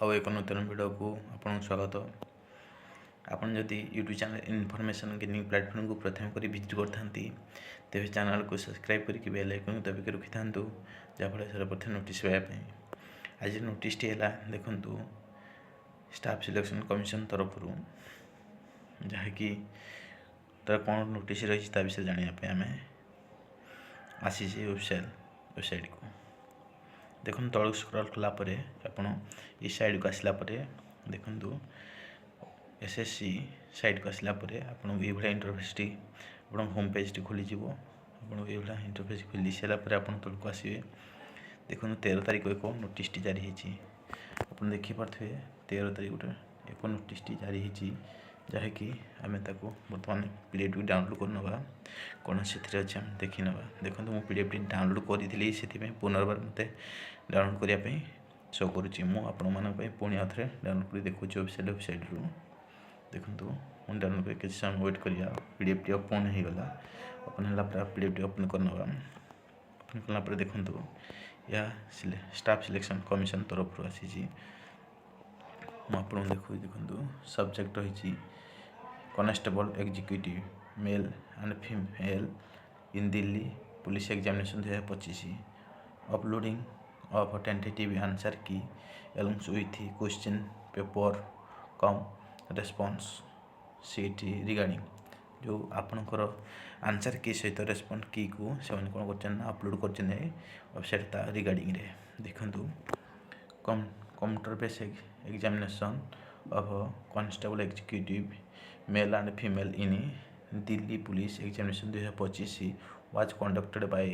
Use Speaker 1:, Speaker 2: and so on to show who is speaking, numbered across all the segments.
Speaker 1: आउ एक नूतन वीडियो को आपन स्वागत। आपन जदि YouTube channel information gaining platform को प्रथम करी विजिट करथांती तेबे चैनल को सब्सक्राइब करके बेल आइकन को दबाई रखि थांतु जाफल सर्वप्रथम नोटिस पाइबा पई। आज नोटिस टी हैला देखंतु स्टाफ सिलेक्शन कमिशन तरफ रु जहाँकि तार कौन नोटिस रही ता विषय जानिया पे आमे आसी वेबसाइट को देखो तल स्क्रॉल कला परे आपण ई साइड को आसला परे देखंतु एसएससी साइड को आसला परे आपण ए भला इंटरफेस टी आपण होम पेज टी खुली जीवो आपण ए भला इंटरफेस खुली सेला परे आपण तल को आसीबे। देखो 13 तारिख एक नोटिस टी जारी हेची आपण देखि परथवे 13 तारिख गोटे एक नोटिस टी जारी हेची जहाँकि आम ताको बर्तमान पीडीएफ टी डाउनलोड कर नवा कौन से अच्छे हम देखी नवा। देखो मुझे पीडीएफ टी डाउनलोड करी से पुनर्बार मत डाउनलोड करने शो करुच्ची मुझे पुणी आउे डाउनलोड कर देखुची वेबसाइट रू देखो मुझे डाउनलोड कर किसी समय वेट करिया पीडीएफ टी ओपन हो गला ओपन है पीडीएफ टी ओपन करना ओपन कलापर देखो या स्टाफ सिलेक्शन कमिशन तरफ रू आसी मुझे देखो देखो सब्जेक्ट रही constable executive male and female in Delhi police examination 2025 uploading of tentative answer key along with question paper cum response sheet regarding जो आपणकर आंसर की सहित रेस्पॉन्स की को से कौन कर अपलोड कर वेबसाइट रिगार्डिंग रे देखंतु computer based examination of constable executive male and female in Delhi police examination 2025 was conducted by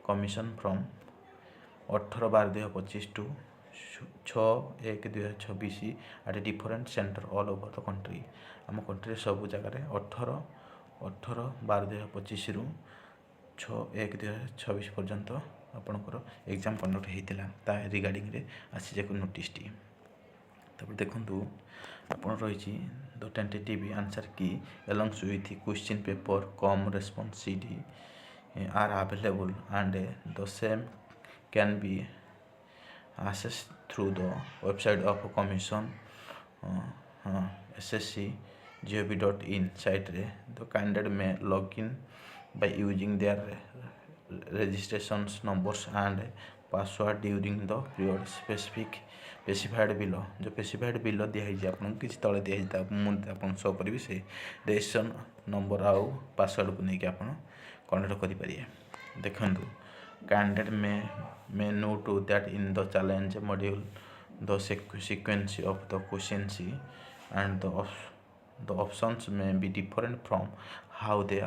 Speaker 1: commission from 18/12/2025 to 6/1/2026 at a different center all over the country। आम country सब जगह 18/12/2025 रु 6/1/2026 पर्यंत आपणकर exam conduct होता ता रिगार्डिंग रे आसी जाक नोटिस टी तब देखो आप रही the tentative answer key along with question paper cum response sheets are available and the same can be accessed through the website of commission ssc.gov.in site रे the candidate may log in by using their registrations numbers and password during the period specified below जो specified below दिखाई आपको किसी तले दिखाई आप show करी से रजिस्ट्रेशन नंबर आउ पासवर्ड को लेकिन आप कनेक्ट करें देखु candidate may no to that in the challenge module the sequence of the questions and the options may be different from how they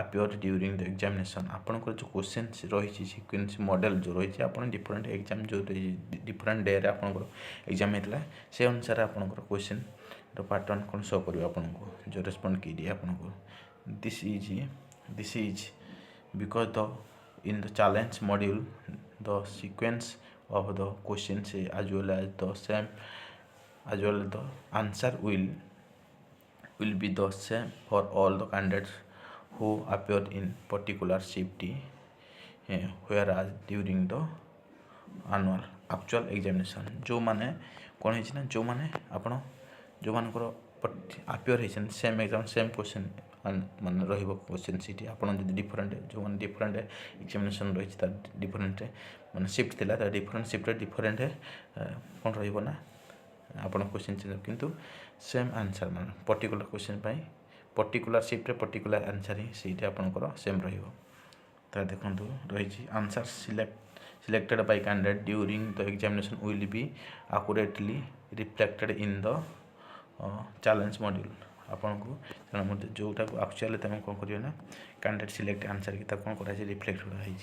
Speaker 1: appear during the examination आपनकर जो question रही sequence model जो रही आप different exam जो different day रे आपनकर exam होता से अनुसार आपनकर क्वेश्चन पैटर्न कौन शो कर आपको जो रेस्पॉन्ड की आपको this is because the in the challenge module the sequence of the question as well as the same as well the answer will be the same for all the candidates who appeared in particular shift whereas during the annual actual examination जो माने कौन है जो माने आपण जो मानकर appear होती सेम एग्जाम सेम क्वेश्चन मान रही क्वेश्चन सीट आपड़ जो डिफरेंट जो मैंने डिफरेंट एग्जामिनेशन रही डिफरेंट मान शिफ्ट थी डिफरेंट शिफ्ट डिफरेंट कौन रहा आपड़ क्वेश्चन चेंज किंतु सेम आंसर मान particular question particular shift particular answer ही सीट आपंकर सेम रही देखो रही answer selected by candidate during the examination will be accurately reflected in the challenge module आपन को जोटा को एक्चुअली तुम कौन कर कैंडिडेट सिलेक्ट आंसर की कौन कर रिफ्लेक्ट होई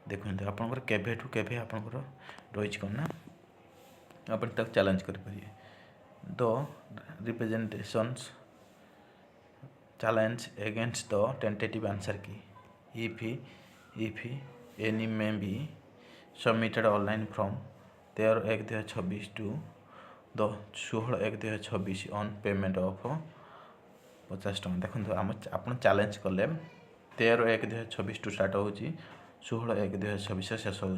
Speaker 1: देखो आपंकर केभे टू केभे आपंकर रही कौन ना आप चैलेंज करें the representations challenge against the tentative answer key if any may be submitted online from 13/1/2026 to the 16/1/2026 on payment of 50 टଙ୍କା देखो आप चैलेंज कले 13/1/2026 टू स्टार्ट हो 16/1/2026 शेष हो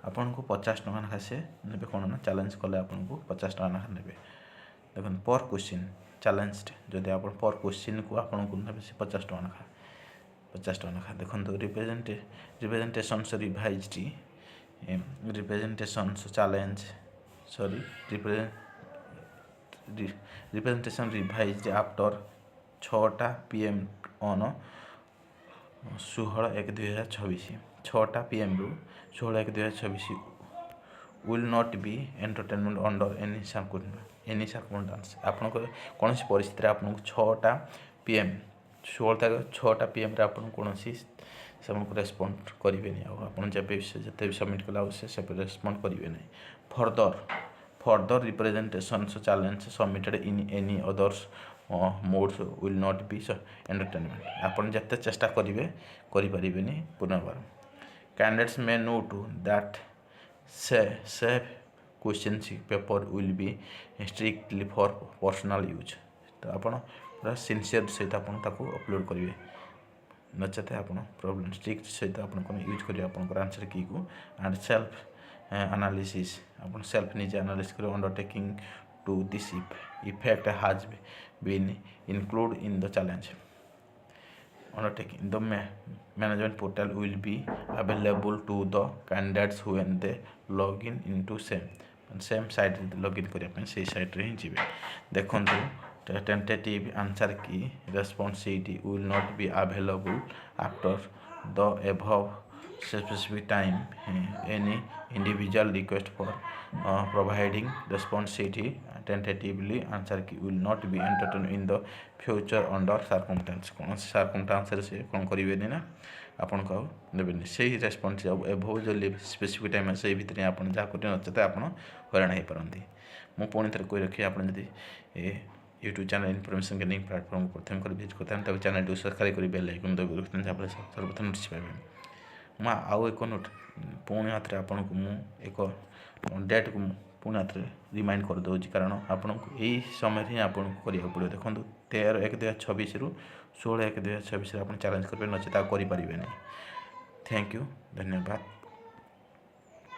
Speaker 1: आपन को 50 टका नाखा से नेबे कोन ना चैलेंज कले आपन को 50 टका नाखा नेबे देखन पर क्वेश्चन चैलेंज्ड जदि आप पर क्वेश्चन को आपन को नेबे से 50 टका नाखा देखन तो representations revised representations challenge sorry representation revised after 6टा PM ऑन 16/1/2026 6टा PM रु 16/1/2026 will not be entertainment under any circumstance आपन को कौन सी परिस्थिति आपन को 6टा PM 6टा PM रे आपन कौन सी समय को रेस्पॉन्ड करेंगे नहीं आपन जब जिते भी सबमिट कला से रेस्पॉन्ड करेंगे नहीं further representations challenge submitted in any others modes will not be entertainment आपन जिते चेष्टा करेंगे नहीं पुनर्बार candidates may note that safe question paper will be strictly for personal use तो आपन पूरा सिंसियर सहित आपन ताको अपलोड करेंगे नचते आप प्रॉब्लम स्ट्रिक्ट सहित आप यूज करेंगे आप आंसर की को एंड सेल्फ एनालिसिस आप सेल्फ निजे एनालिसिस कर undertaking to this effect has been include in the challenge undertaking the management portal will be available to the candidates when they log in into same site login करिया से site रे ही जीवे देखो tentative answer key responsibility will not be available after the above specific time any individual request for providing responsibility tentatively answer key will not be entertained in the future under circumstance कौन circumstance से कौन करेंगे ना आपन को देबेनी से ही response above जो specific time से भितर आपन जा कर नचते आपन हैरान हो पारती मु पुणी थे कही रखी आप YouTube channel information gaining platform को प्रथम कर विजिट करते हैं चैनल सब्सक्राइब कर बेल आइकन दबाई रखते हैं सर्वप्रथम नोटिस पाइबे मैं आउ एक नोट पुणी हाथ में आपन को एक डेट को पुणी हाथ में रिमाइंड कर दूसरी कारण आपन को यही समय ही आपन को करा पड़ो देखो 13/1/2026 रु 16/1/2026 आप चैलेंज करेंगे नचेत करें नहीं। थैंक यू धन्यवाद।